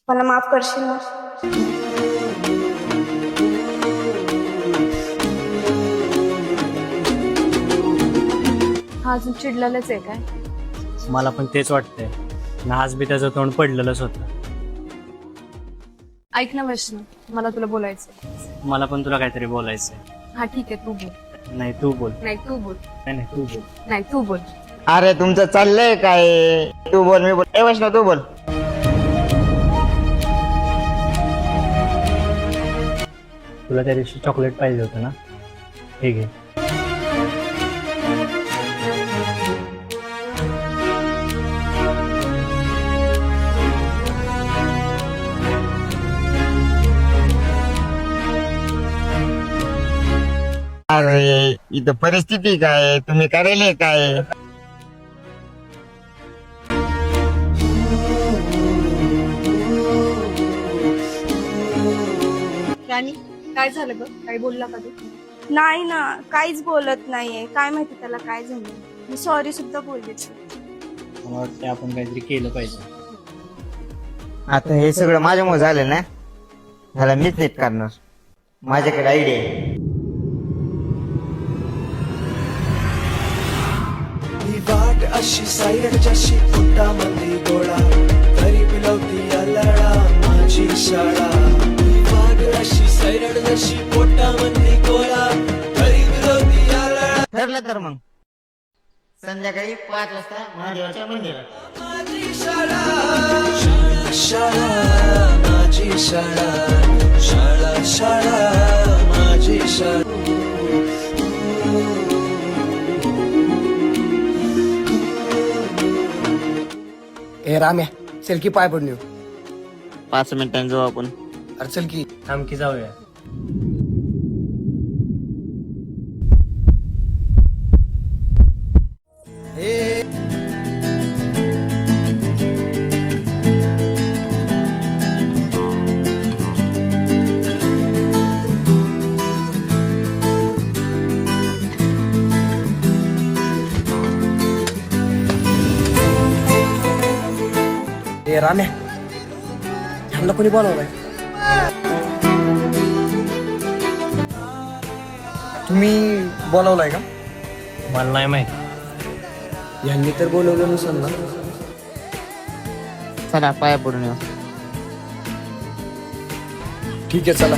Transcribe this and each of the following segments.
मला माफ करशील ना? हा अजून चिडलेलाच आहे काय? मला पण तेच वाटतंय ना, आज बी त्याचं तोंड पडलेलंच होतं. ऐक ना वैष्णव, मला तुला बोलायचं. मला पण तुला काहीतरी बोलायचंय. हा ठीक आहे, तू बोल. नाही तू बोल. नाही तू बोल. नाही तू बोल. नाही तू बोल. अरे तुमचं चाललंय काय? तू बोल मी बोल. ए वैष्णव तू बोल. तुला त्या दिवशी चॉकलेट पाहिजे होतं ना, हे घे. अरे इथं परिस्थिती काय? तुम्ही करायले काय? राणी, काय झालं ग? काही बोलला का तू? नाही ना, काहीच बोलत नाहीये. काय माहिती त्याला काय झालं. मी सॉरी सुद्धा बोलले. मला वाटतं आपण काहीतरी केलं पाहिजे. आता हे सगळं माझ्यामुळे झालं ना, ह्याला मीच नीट करणार. माझ्याकडे आयडिया आहे. ही वाट अशी सायड जशी पोटामध्ये गोळा तरी पिलवती लढा माझी शाळा. ही वाट अशी सायड जशी पोटामध्ये गोळा तरी पिलवती लढा. ठरलं तर मग संध्याकाळी 5 वाजता महादेवाच्या मंदिरात. माझी शाळा शाळा शाळा माझी शाळा शाळा शाळा माझी शाळा. ए राम्या, चल की पाय पडून येऊ. 5 मिनिटांनी जाऊ आपण. अरे चल की. थांब की जाऊया. ए राम्या, ह्यांना कोणी बोलावलाय? तुम्ही बोलावलाय का? मला नाही माहिती. ह्यांनी तर बोलवलं नसेल ना. चला पाया पडून येऊ. ठीक आहे चला.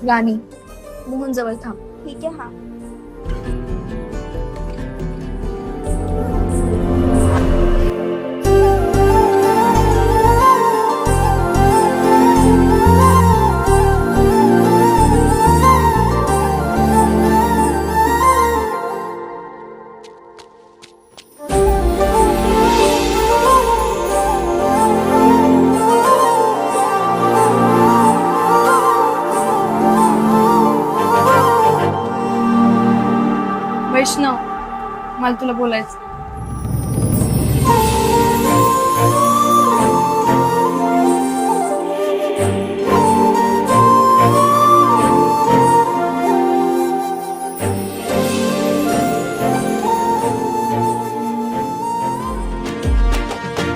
राणी, मोहन जवळ थांब. ठीक आहे. हा वैष्णव, मला तुला बोलायचं.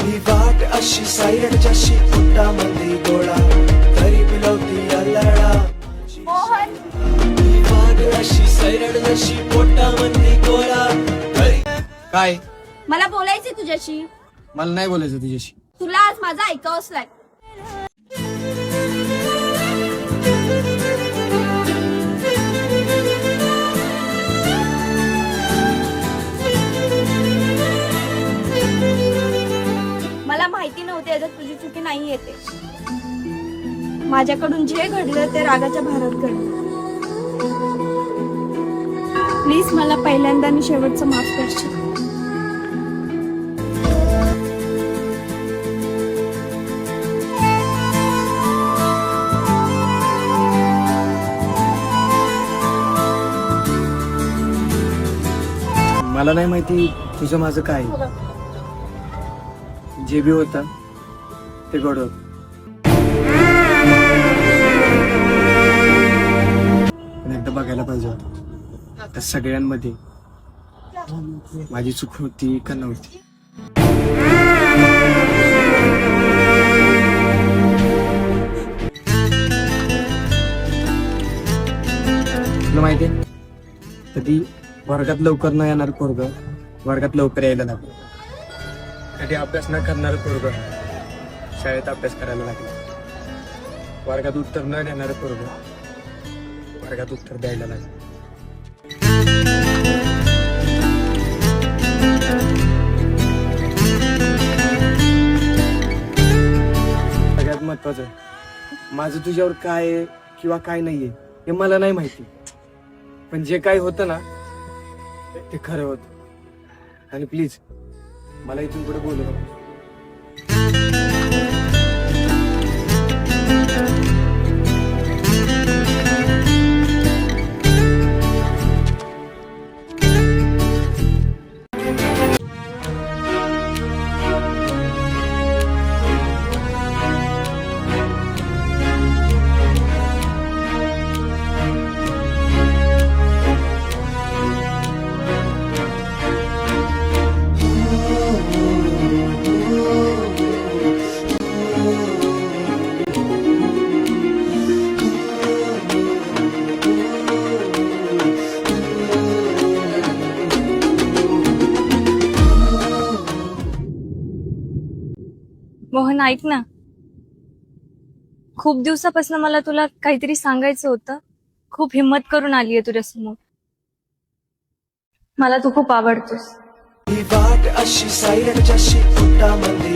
ही वाट अशी सायड जशी पोटामध्ये गोळा तरी पिलवती लढा. मोहन, ही वाट अशी सायड जशी पोटामध्ये गोळा तरी. काय? मला बोलायचे तुझ्याशी. मला नाही बोलायचं तुझ्याशी. तुला आज माझा ऐकावंच लागेल. मला माहिती नव्हते याच्यात तुझी चुकी नाही येते. माझ्याकडून जे घडलं ते रागाच्या भारत घडलं. प्लीज मला पहिल्यांदा आणि शेवटचं माफ करशील. मला नाही माहिती तुझं माझं काय आहे. जे बी होतं ते गोड होत. पण एकदा बघायला पाहिजे होतं त्या सगळ्यांमध्ये माझी चूक होती का नव्हती. तुला माहितीये कधी वर्गात लवकर न येणार पोरग वर्गात लवकर यायला लागलं. कधी अभ्यास न करणार पोरग शाळेत अभ्यास करायला लागलं. वर्गात उत्तर न देणार पोरग वर्गात उत्तर द्यायला लागलं. सगळ्यात महत्वाचं माझं तुझ्यावर काय आहे किंवा काय नाहीये हे मला नाही माहिती. पण जे काही होतं ना ते खरं होतं. आणि प्लीज मला इथून पुढे बोलू नको. मोहन ऐक ना, खूप दिवसापासून मला तुला काहीतरी सांगायचं होतं. खूप हिम्मत करून आलीये तुझ्यासमोर. मला तू खूप आवडतोस. ही वाट अशी सायरड जशी पोटामध्ये